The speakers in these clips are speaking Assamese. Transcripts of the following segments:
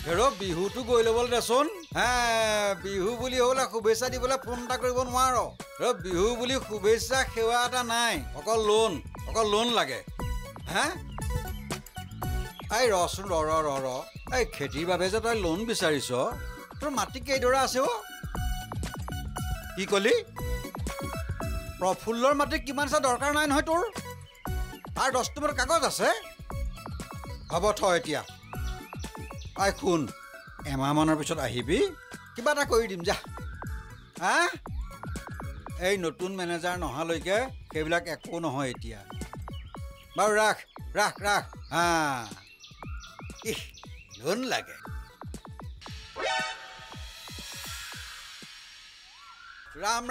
হেৰ' বিহুটো গৈ ল'বলৈ দেচোন হে বিহু বুলি হ'লে শুভেচ্ছা দিবলৈ ফোন এটা কৰিব নোৱাৰ হেৰ' বিহু বুলি শুভেচ্ছা সেৱা এটা নাই অকল লোন লাগে হে এই ৰচোন ৰ এই খেতিৰ বাবে যে তই লোন বিচাৰিছ তোৰ মাটি কেইডৰা আছে অ' কি কলি প্ৰফুল্লৰ মাটি কিমান আছে দৰকাৰ নাই নহয় তোৰ আৰু 10 নম্বৰ কাগজ আছে হ'ব থ এতিয়া আই শুন এমাহমানৰ পিছত আহিবি কিবা এটা কৰি দিম যা হা এই নতুন মেনেজাৰ নহালৈকে সেইবিলাক একো নহয় এতিয়া বাৰু ৰাখ হা লোন লাগে ৰাম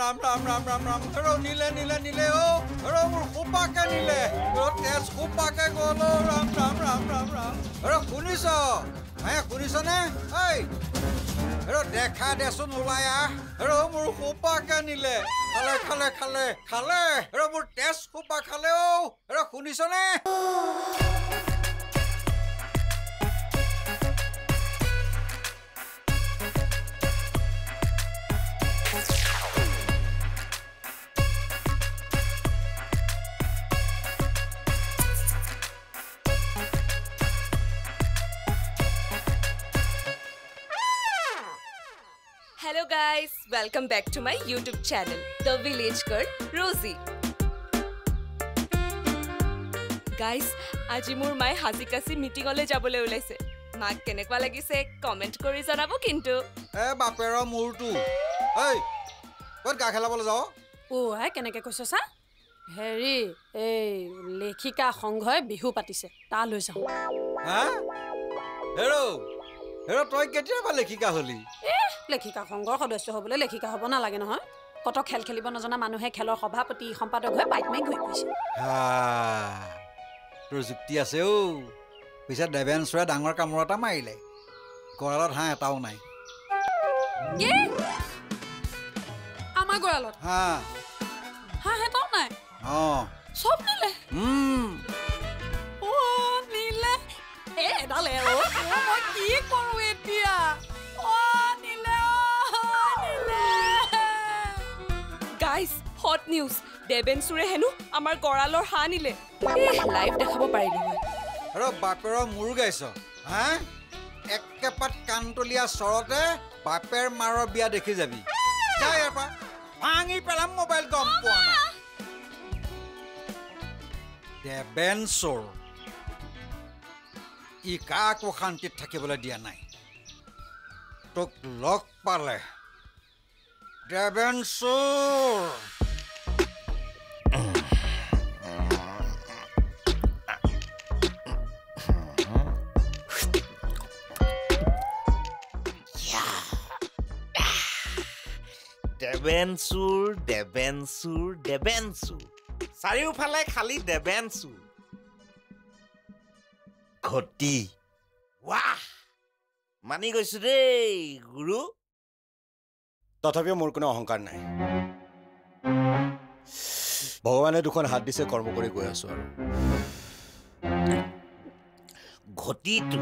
হেৰ' নিলে অ' হেৰ' মোৰ সোপাকে নিলে তেজ সোপাকে গ'ল ৰাম হেৰ' শুনিছনে এই হেৰ' দেখা দেচোন ওলাই আহ হেৰ' মোৰ সোপাকে নিলে খালে হেৰ' মোৰ তেজ সোপা খালে অ' হেৰ' শুনিছনে Hello guys, welcome back to my YouTube channel, The Village Girl Rosie. Guys, আজি মোৰ মাই হাজিকাছি মিটিংলৈ যাবলৈ ওলাইছে। মাক কেনেকুৱা লাগিছে কমেন্ট কৰি জনাব কিন্তু। এ বাপেৰ মূৰটো। এই ক'ত গা খেলাবলৈ যাও? ও হে কেনেকৈ কৈছা সা? হেৰি এই লেখিকা সংঘই বিহু পাতিছে। তালৈ যাও। হা? হেৰ' তই কেতিয়াবা লেখিকা হলি? লেখিকা সংঘৰ সদস্য হ'বলৈ লেখিকা হ'ব নালাগে নহয় কত খেল খেলিব নজনা মানুহে খেলৰ সভাপতি সম্পাদক হৈ বাইক মাৰি ঘূৰি ফুৰিছে তোৰ যুক্তি আছে অ' পিছত দেৱেঞ্চৰে ডাঙৰ কামোৰ এটা মাৰিলে গঁৰালত হাঁহ এটাও নাই আমাৰ গঁৰালত হাঁহ এটাও নাই চব নিলে নিলে এডাল মই কি কৰোঁ এতিয়া Guys, hot news. দেৱেঞ্চুৰে হেনো আমাৰ গৰালৰ হাঁহ নিলে। লাইভ দেখাব পাৰিলো হয়। হেৰ' বাপেৰ মূৰ গাইছ হা একেপাত কাণতলীয়া চৰতে বাপেৰ মাৰৰ বিয়া দেখি যাবি যা ইয়াৰ পৰা ভাঙি পেলাম মোবাইল গম পোৱা নাই দেৱেঞ্চৰ ই কাকো শান্তিত থাকিবলৈ দিয়া নাই তোক লগ পালে দেৱেঞ্চৰ দেৱেঞ্চুৰ চাৰিওফালে খালি দেৱেঞ্চুৰ ঘটি ৱাহ মানি গৈছো দেই গুৰু তথাপিও মোৰ কোনো অহংকাৰ নাই ভগৱানে দুখন হাত দিছে কৰ্ম কৰি গৈ আছো আৰু ঘটিটো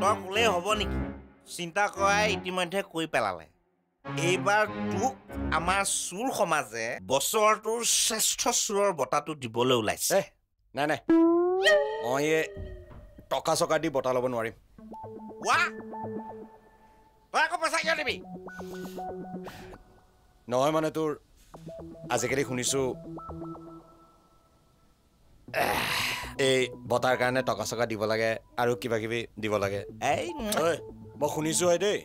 তই ক'লেই হ'ব নেকি চিন্তা কৰাই ইতিমধ্যে কৈ পেলালে এইবাৰ তোক আমাৰ চুৰ সমাজে বছৰটোৰ শ্ৰেষ্ঠ চুৰৰ বঁটাটো দিবলৈ ওলাইছে নাই মই টকা চকা দি বঁটা ল'ব নোৱাৰিম তই আকৌ পইচা কিয় দিবি নহয় মানে তোৰ আজিকালি শুনিছো এই বঁটাৰ কাৰণে টকা চকা দিব লাগে আৰু কিবা কিবি দিব লাগে মই শুনিছো হয় দেই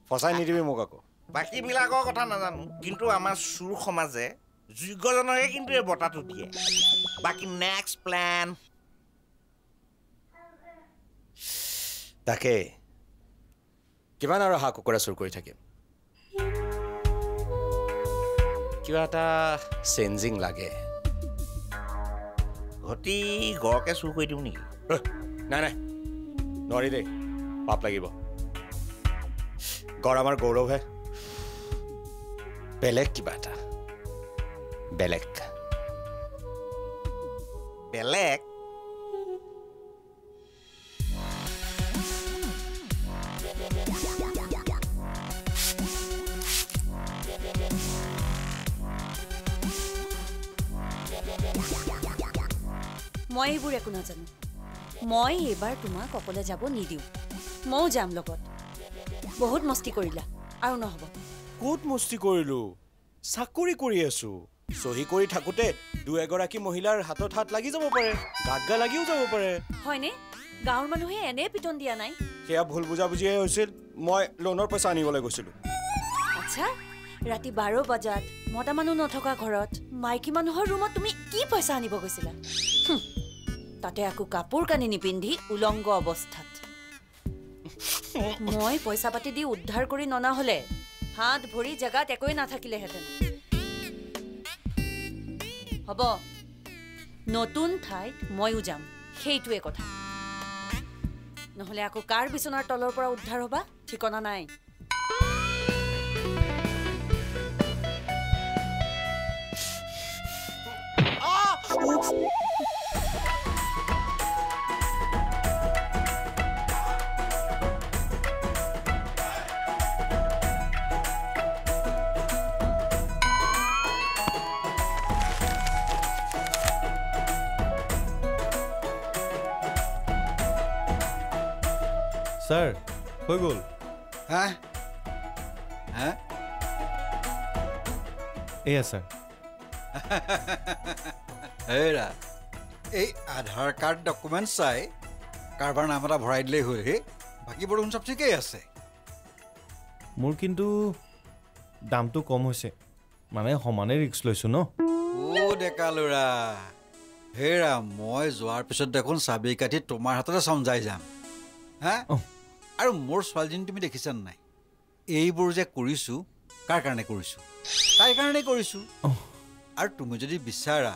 ফচাই নিদিবি মোক আকৌ বাকীবিলাকৰ কথা নাজানো কিন্তু আমাৰ চুৰ সমাজে যোগ্যজনকে কিন্তু এই বঁটাটো দিয়ে বাকী নেক্সট প্লেন তাকে কিমান আৰু হাঁহ কুকুৰা চুৰ কৰি থাকিম কিবা এটা চেঞ্জিং লাগে ঘটি গড়কে চুৰ কৰি দিওঁ নেকি নাই নোৱাৰি দেই পাপ লাগিব গড় আমাৰ গৌৰৱহে বেলেগ কিবা এটা বেলেগ মই এইবোৰ একো নাজানো মই এইবাৰ তোমাক অকলে যাব নিদিওঁ ময়ো যাম লগত বহুত মস্তি কৰিলা আৰু নহ'ব ক'ত মস্তি কৰিলো চাকৰি কৰি আছো সহি কৰি থাকোতে দুই এগৰাকী মহিলাৰ হাতত হাত লাগি যাব পাৰে গাগা লাগিও যাব পাৰে হয়নে গাঁৱৰ মানুহে এনে পিটন দিয়া নাই সেয়া ভুল বুজাবুজিয়ে হৈছিল মই লোনৰ পইচা আনিবলৈ গৈছিলোঁ আচ্ছা ৰাতি 12 বজাত মতা মানুহ নথকা ঘৰত মাইকী মানুহৰ ৰুমত তুমি কি পইচা আনিব গৈছিলা তাতে আকৌ কাপোৰ কানি নিপিন্ধি উলংগ অৱস্থাত মই পইচা পাতি দি উদ্ধাৰ কৰি ননা হলে হাত ভৰি জেগাত একোৱে নাথাকিলেহেঁতেন হ'ব নতুন ঠাইত ময়ো যাম সেইটোৱে কথা নহলে আকৌ কাৰ বিচনাৰ তলৰ পৰা উদ্ধাৰ হবা ঠিকনা নাই স্যাৰ হৈ গ'ল হা হা এয়া স্যাৰ হেৰা এই আধাৰ কাৰ্ড ডকুমেণ্ট চাই কাৰোবাৰ নাম এটা ভৰাই দিলেই হ'ল হে বাকীবোৰ চব ঠিকেই আছে মোৰ কিন্তু দামটো কম হৈছে মানে সমানে ৰিক্স লৈছোঁ ন অ' ডেকা ল'ৰা হেৰা মই যোৱাৰ পিছত দেখোন চাবি কাঠি তোমাৰ হাততে চমজাই যাম হা আৰু মোৰ ছোৱালীজনী তুমি দেখিছানে নাই এইবোৰ যে কৰিছোঁ কাৰ কাৰণে কৰিছোঁ তাইৰ কাৰণেই কৰিছোঁ আৰু তুমি যদি বিচাৰা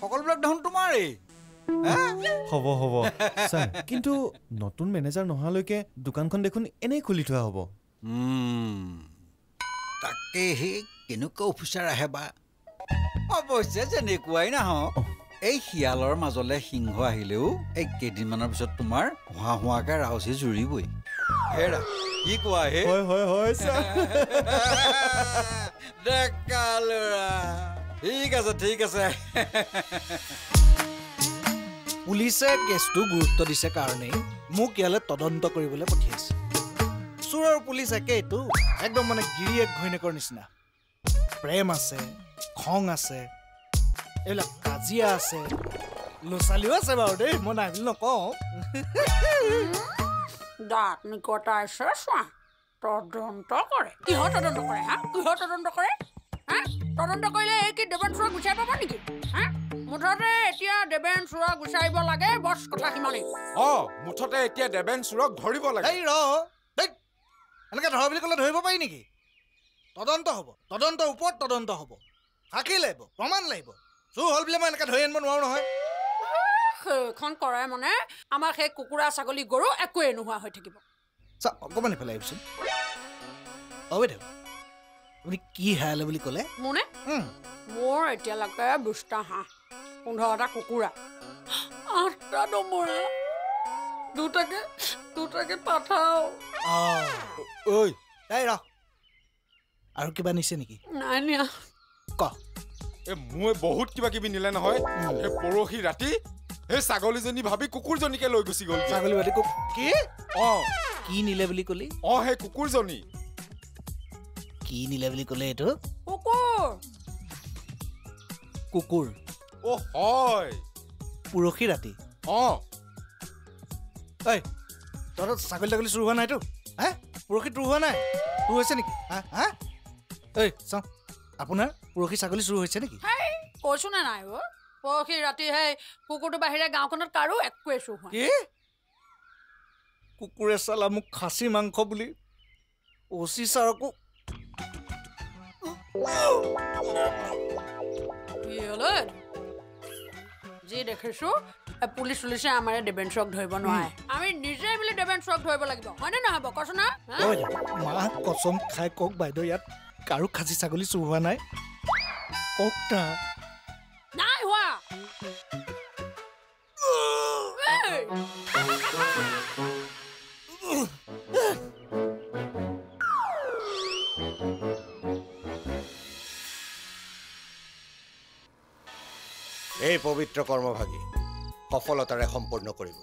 সকলোবিলাক দেখোন তোমাৰেই হ'ব হ'ব ছাৰ কিন্তু নতুন মেনেজাৰ নহালৈকে দোকানখন দেখোন এনেই খুলি থোৱা হ'ব তাকে সেই কেনেকুৱা অফিচাৰ আহে বা অৱশ্যে যেনেকুৱাই নাহক এই শিয়ালৰ মাজলৈ সিংহ আহিলেও এই কেইদিনমানৰ পিছত তোমাৰ হোৱা হোৱাকৈ ৰাউচি জুৰিবই হেৰা কি কোৱা হে হয় হয় হয় ছাৰ ডেকা ল'ৰা ঠিক আছে পুলিচে কেছটো গুৰুত্ব দিছে কাৰণেই মোক ইয়ালৈ তদন্ত কৰিবলৈ পঠিয়াইছে চোৰ আৰু পুলিচ একেইটো একদম মানে গিৰিয়েক ঘৈণীয়েকৰ নিচিনা প্ৰেম আছে খং আছে এইবিলাক কাজিয়া আছে ল'ৰা ছোৱালীও আছে বাৰু দেই মই নাই বুলি নকওঁ দাঁত নিকটাইছে চোৱা তদন্ত কৰে কিহৰ তদন্ত কৰে হা কিহৰ তদন্ত কৰে হা তদন্ত কৰিলে এই কি দেৱেন চোৰক গুচাই পাব নেকি হা মুঠতে এতিয়া দেৱেন চোৰক গুচাইব লাগে বছ কথা সিমানেই মুঠতে এতিয়া দেৱেন চোৰক ধৰিব লাগে এই এনেকৈ ধৰা বুলি ক'লে ধৰিব পাৰি নেকি তদন্ত হ'ব তদন্তৰ ওপৰত তদন্ত হ'ব সাক্ষী লাগিব প্ৰমাণ লাগিব চোৰ হ'ল বুলি মই এনেকৈ ধৰি আনিব নোৱাৰোঁ নহয় সেইখন কৰে মানে আমাৰ সেই কুকুৰা ছাগলী গৰু একোৱে নোহোৱা হৈ থাকিব চা অকণমান এইফালে আহিবচোন বাইদেউ আপুনি কি হেৰালে বুলি ক'লে মোনে মোৰ এতিয়ালৈকে 20টা হাঁহ 15টা কুকুৰা 8টা দমৰা দুটাকে পাঠাও ঐ এই ৰ আৰু কিবা নিছে নেকি নাই নিয়া ক মই বহুত কিবা কিবি নিলে নহয় এই পৰহি ৰাতি সেই ছাগলীজনী ভাবি কুকুৰজনীকে লৈ গুচি গ'ল ছাগলী বাটি কি কি নিলে বুলি ক'লি সেই কুকুৰজনী কি নিলে বুলি ক'লে এইটো কুকুৰ হয় পৰহি ৰাতি ঐ তহঁতৰ ছাগলী চুৰ হোৱা নাইতো হা পৰহি চুৰ হোৱা নাই চুৰ হৈছে নেকি হা ঐ চাওঁ আপোনাৰ পৰহি ছাগলী চুৰ হৈছে নেকি কৈছো নে নাই পৰহি ৰাতি সেই কুকুৰটো বাহিৰে গাঁওখনত কাৰো একোৱে চুৰ হোৱা কি কুকুৰে চালা মোক খাচী মাংস বুলি অচি ছাৰকো যি দেখিছো পুলিচ চুলিচে আমাৰ দেৱেন চোৰক ধৰিব নোৱাৰে আমি নিজে মিলি দেৱেন চোৰক ধৰিব লাগিব হয়নে নহ'ব কচোন না মা কচম খাই কওক বাইদেউ ইয়াত কাৰো খাচী ছাগলী চুৰ হোৱা নাই কওক না নাই হোৱা এই পবিত্ৰ কৰ্মভাগী সফলতাৰে সম্পূৰ্ণ কৰিব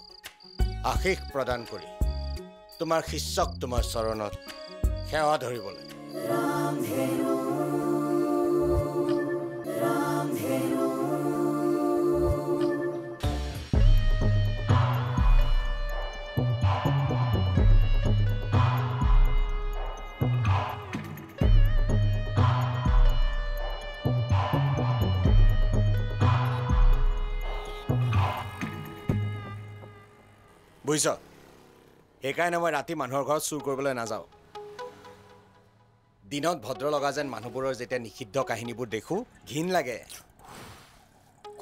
আশীষ প্ৰদান কৰি তোমাৰ শিষ্যক তোমাৰ চৰণত সেৱা ধৰিবলৈ বুজিছ সেইকাৰণে মই ৰাতি মানুহৰ ঘৰত চুৰ কৰিবলৈ নাযাওঁ দিনত ভদ্ৰ লগা যেন মানুহবোৰৰ যেতিয়া নিষিদ্ধ কাহিনীবোৰ দেখো ঘিণ লাগে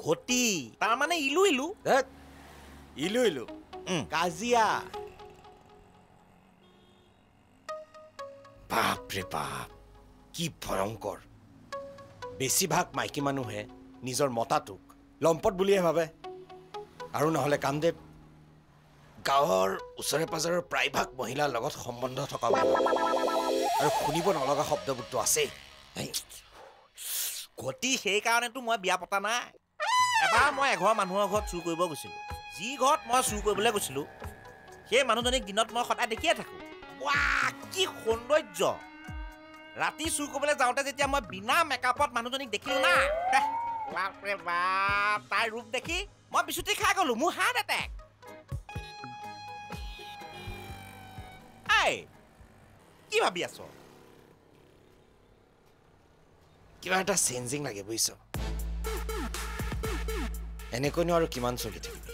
ঘটি তাৰমানে ইলু ইলু ইলু ইলু কাজিয়া বাপৰে বাপ কি ভয়ংকৰ বেছিভাগ মাইকী মানুহে নিজৰ মতাটোক লম্পট বুলিয়ে ভাবে আৰু নহ'লে কামদেৱ গাঁৱৰ ওচৰে পাজৰৰ প্ৰায়ভাগ মহিলাৰ লগত সম্বন্ধ থকা আৰু শুনিব নলগা শব্দবোৰতো আছেই ঘটি সেইকাৰণেতো মই বিয়া পতা নাই এবাৰ মই এঘৰ মানুহৰ ঘৰত চুৰ কৰিব গৈছিলোঁ যি ঘৰত মই চুৰ কৰিবলৈ গৈছিলোঁ সেই মানুহজনীক দিনত মই সদায় দেখিয়ে থাকোঁ ৱাহ কি সৌন্দৰ্য ৰাতি চুৰ কৰিবলৈ যাওঁতে যেতিয়া মই বিনা মেকআপত মানুহজনীক দেখিলোঁ না বাপৰে বাপ তাইৰ ৰূপ দেখি মই বিচুতি খাই গ'লোঁ মোৰ হাৰ্ট এটেক কি ভাবি আছ কিবা এটা চেঞ্জিং লাগে বুজিছ এনেকৈনো আৰু কিমান চলি থাকিবি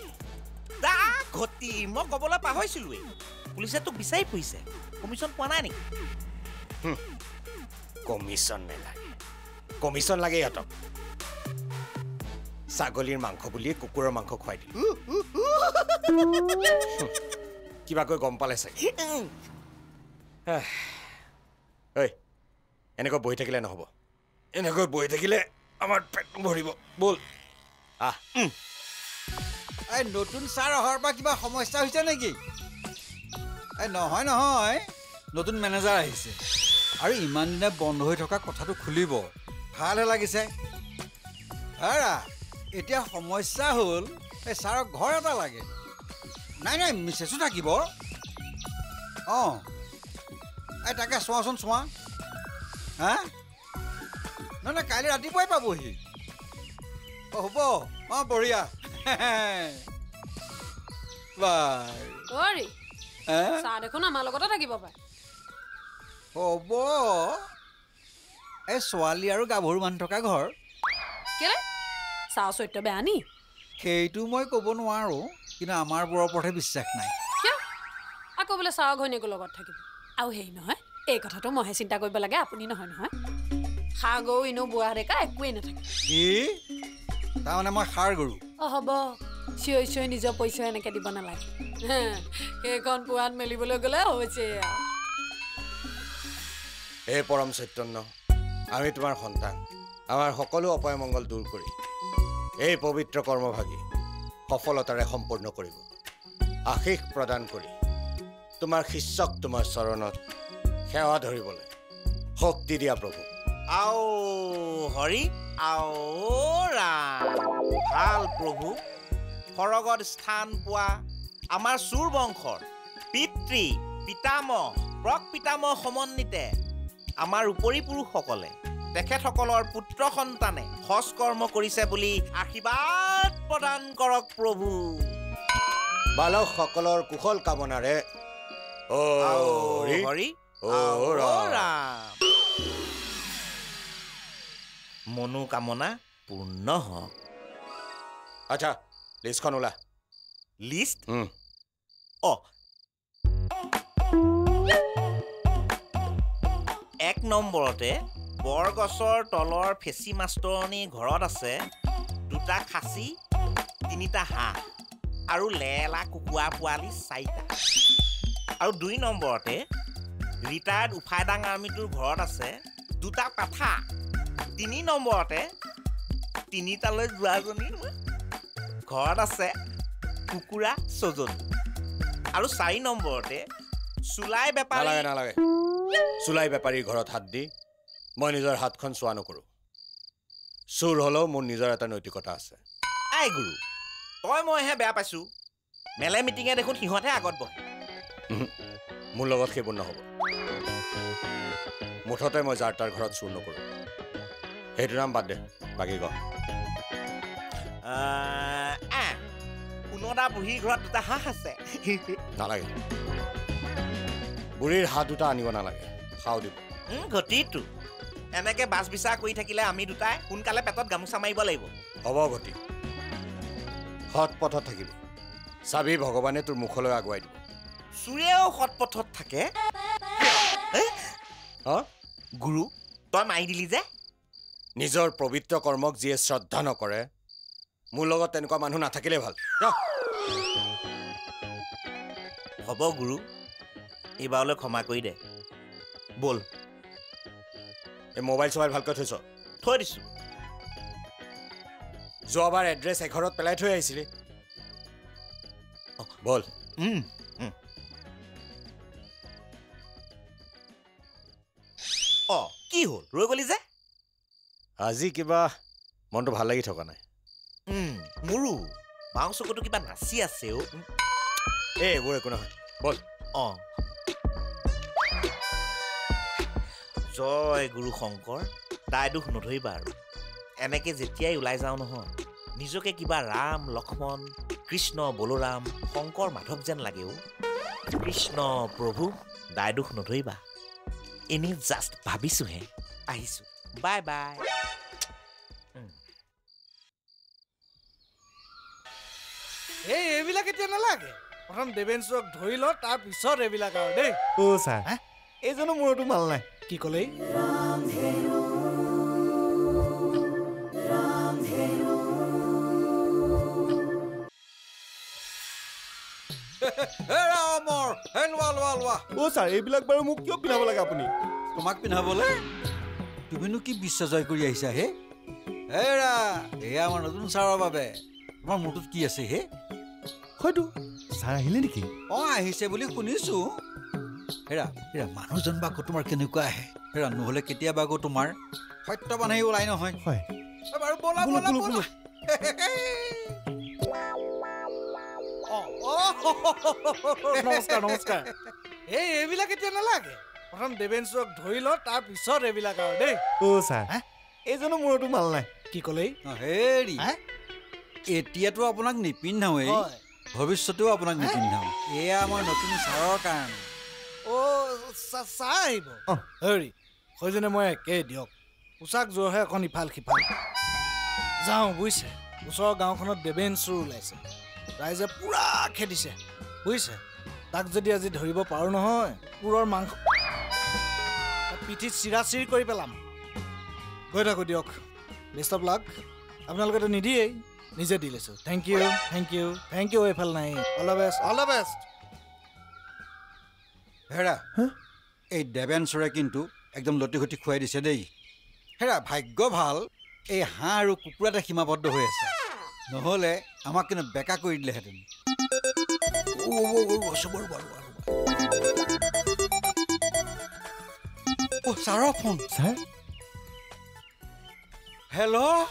দা ঘটি মই ক'বলৈ পাহৰিছিলোঁৱেই পুলিচে তোক বিচাৰি ফুৰিছে কমিশ্যন পোৱা নাই নেকি কমিশ্যন নালাগে কমিশ্যন লাগে ইহঁতক ছাগলীৰ মাংস বুলিয়ে কুকুৰৰ মাংস খুৱাই দিলোঁ কিবাকৈ গম পালে চাগে ঐ এনেকৈ বহি থাকিলে নহ'ব এনেকৈ বহি থাকিলে আমাৰ পেট ভৰিব ব'ল আহ এই নতুন ছাৰ অহাৰ পৰা কিবা সমস্যা হৈছে নেকি এই নহয় নহয় নতুন মেনেজাৰ আহিছে আৰু ইমান দিনে বন্ধ হৈ থকা কথাটো খুলিব ভালহে লাগিছে এতিয়া সমস্যা হ'ল এই ছাৰক ঘৰ এটা লাগে নাই নাই মিছেছো থাকিব অঁ এই তাকে চোৱাচোন চোৱা হা নহয় নহয় কাইলৈ ৰাতিপুৱাই পাবহি অঁ হ'ব অঁ বঢ়িয়া অৰি চাহ দেখোন আমাৰ লগতে থাকিব পাৰে হ'ব এই ছোৱালী আৰু গাভৰু মানুহ থকা ঘৰ কেলে চাহ চৰিত্ৰ বেয়া নি সেইটো মই ক'ব নোৱাৰোঁ কিন্তু আমাৰ বোৰৰ ওপৰতহে বিশ্বাস নাই কিয় আকৌ বোলে চাহ ঘৈণীয়েকৰ লগত থাকিব আৰু হেৰি নহয় এই কথাটো মইহে চিন্তা কৰিব লাগে আপুনি নহয় নহয় সাৰ গৰু এনেও বুঢ়া ডেকা একোৱেই নাথাকে কি তাৰমানে মই সাৰ গৰু অঁ হ'ব চিঞৰি চিঞৰি নিজৰ পইচা এনেকৈ দিব নালাগে সেইখন পোৱাত মেলিবলৈ গ'লে হৈছে হে পৰম চৈতন্য আমি তোমাৰ সন্তান আমাৰ সকলো অপায় মংগল দূৰ কৰি এই পবিত্ৰ কৰ্মভাগী সফলতাৰে সম্পূৰ্ণ কৰিব আশীষ প্ৰদান কৰি তোমাৰ শিষ্যক তোমাৰ চৰণত সেৱা ধৰিবলৈ শক্তি দিয়া প্ৰভু আও হৰি আও ৰাম ভাল প্ৰভু সৰগত স্থান পোৱা আমাৰ চুৰ বংশৰ পিতৃ পিতামহ প্ৰক পিতামহ সমন্বিতে আমাৰ উপৰি পুৰুষসকলে তেখেতসকলৰ পুত্ৰ সন্তানে সৎ কৰ্ম কৰিছে বুলি আশীৰ্বাদ প্ৰদান কৰক প্ৰভু বালকসকলৰ কুশল কামনাৰে হৰি ৰাম মনোকামনা পূৰ্ণ হওক আচ্ছা লিষ্টখন ওলা লিষ্ট এক নম্বৰতে বৰগছৰ তলৰ ফেচি মাষ্টৰণীৰ ঘৰত আছে 2টা খাচী 3টা হাঁহ আৰু লেলা কুকুৰা পোৱালি 4টা আৰু 2 নম্বৰতে ৰিটায়াৰ্ড উফাইডাং আৰ্মিটোৰ ঘৰত আছে 2টা পাঠা 3 নম্বৰতে 3টালৈ যোৱাজনীৰ ঘৰত আছে কুকুৰা 6জন আৰু 4 নম্বৰতে চুলাই বেপাৰী নালাগে চুলাই বেপাৰীৰ ঘৰত হাত দি মই নিজৰ হাতখন চোৱা নকৰোঁ চুৰ হ'লেও মোৰ নিজৰ এটা নৈতিকতা আছে আই গুৰু তই মইহে বেয়া পাইছো মেলে মিটিঙে দেখোন সিহঁতে আগত বহে মোৰ লগত সেইবোৰ নহ'ব মুঠতে মই যাৰ তাৰ ঘৰত চুৰ নকৰোঁ সেইটো নাম বাদ দে বাকী ক কোনোটা বুঢ়ীৰ ঘৰত দুটা হাঁহ আছে নালাগে বুঢ়ীৰ হাত দুটা আনিব নালাগে খাও দিব ঘটিটো এনেকে বাছ বিচাৰ কৰি থাকিলে আমি দুটাই সোনকালে পেটত গামোচা মাৰিব লাগিব হ'ব গতি সৎ পথত থাকিবি চাবি ভগৱানে তোৰ মুখলৈ আগুৱাই দিব চুৰেও সৎ পথত থাকে গুৰু তই মাৰি দিলি যে নিজৰ পবিত্ৰ কৰ্মক যিয়ে শ্ৰদ্ধা নকৰে মোৰ লগত তেনেকুৱা মানুহ নাথাকিলে ভাল হ'ব গুৰু এইবাৰলৈ ক্ষমা কৰি দে বল এই মোবাইল চবাইল ভালকৈ থৈছ থৈ দিছো যোৱাবাৰ এড্ৰেছ এঘৰত পেলাই থৈ আহিছিলি বল কি হ'ল ৰৈ গলি যে আজি কিবা মনটো ভাল লাগি থকা নাই মোৰো মাও চকুটো কিবা নাচি আছে এইবোৰ একো নহয় বল জয় গুৰু শংকৰ তাই দুখ নধৰিবা আৰু এনেকে যেতিয়াই ওলাই যাওঁ নহয় নিজকে কিবা ৰাম লক্ষ্মণ কৃষ্ণ বলোৰাম শংকৰ মাধৱ যেন লাগে কৃষ্ণ প্ৰভু দাই দুখ নধৰিবা এনেই জাষ্ট ভাবিছোহে আহিছো বাই বাই এইবিলাক এতিয়া নালাগে প্ৰথম দেৱেঞ্চক ধৰি ল তাৰপিছত এইবিলাক আৰু দেই ছাৰ এইজনো মোৰতো ভাল নাই কি ক'লেই ছাৰ এইবিলাক বাৰু মোক কিয় পিন্ধাব লাগে আপুনি তোমাক পিন্ধাবলৈ তুমিনো কি বিশ্ব জয় কৰি আহিছা হে হেৰা এয়া আমাৰ নতুন ছাৰৰ বাবে তোমাৰ মূৰটোত কি আছে হে হয়তো ছাৰ আহিলে নেকি আহিছে বুলি শুনিছো হেৰা হেৰা মানুহজন বা আকৌ তোমাৰ কেনেকুৱা আহে হেৰা নহ'লে কেতিয়াবা আকৌ তোমাৰ সত্যবান আহি ওলাই নহয় হয় বাৰু বলা বলা বলা নমস্কাৰ নমস্কাৰ এইবিলাক এতিয়া নালাগে প্ৰথম দেৱেঞ্চক ধৰি ল তাৰপিছত এইবিলাক আৰু দেই ছাৰ এইজনো মোৰতো ভাল নাই কি ক'লেই হেৰি এতিয়াতো আপোনাক নিপিন্ধাওঁৱেই ভৱিষ্যতেও আপোনাক নিপিন্ধাওঁ এয়া আমাৰ নতুন ছাৰৰ কাৰণে চাহ আহিব হেৰি সৈজনে মই একে দিয়ক পোচাক যোৰহে অকণ ইফাল সিফাল যাওঁ বুজিছে ওচৰৰ গাঁওখনত দেৱেঞ্চ চোৰ ওলাইছে ৰাইজে পুৰা খেদিছে বুজিছে তাক যদি আজি ধৰিব পাৰোঁ নহয় পুৰৰ মাংস পিঠিত চিৰাচিৰি কৰি পেলাম গৈ থাকোঁ দিয়ক বেষ্ট অফ লাক আপোনালোকেতো নিদিয়েই নিজে দি লৈছোঁ thank you thank you thank you এইফাল নাই all the best all the best হেৰা এই দেৱেঞ্চৰে কিন্তু একদম লটি ঘটি খুৱাই দিছে দেই হেৰা ভাগ্য ভাল এই হাঁহ আৰু কুকুৰাতে সীমাবদ্ধ হৈ আছে নহ'লে আমাক কিন্তু বেকা কৰি দিলেহেঁতেন ছাৰৰ ফোন ছাৰ হেল্ল'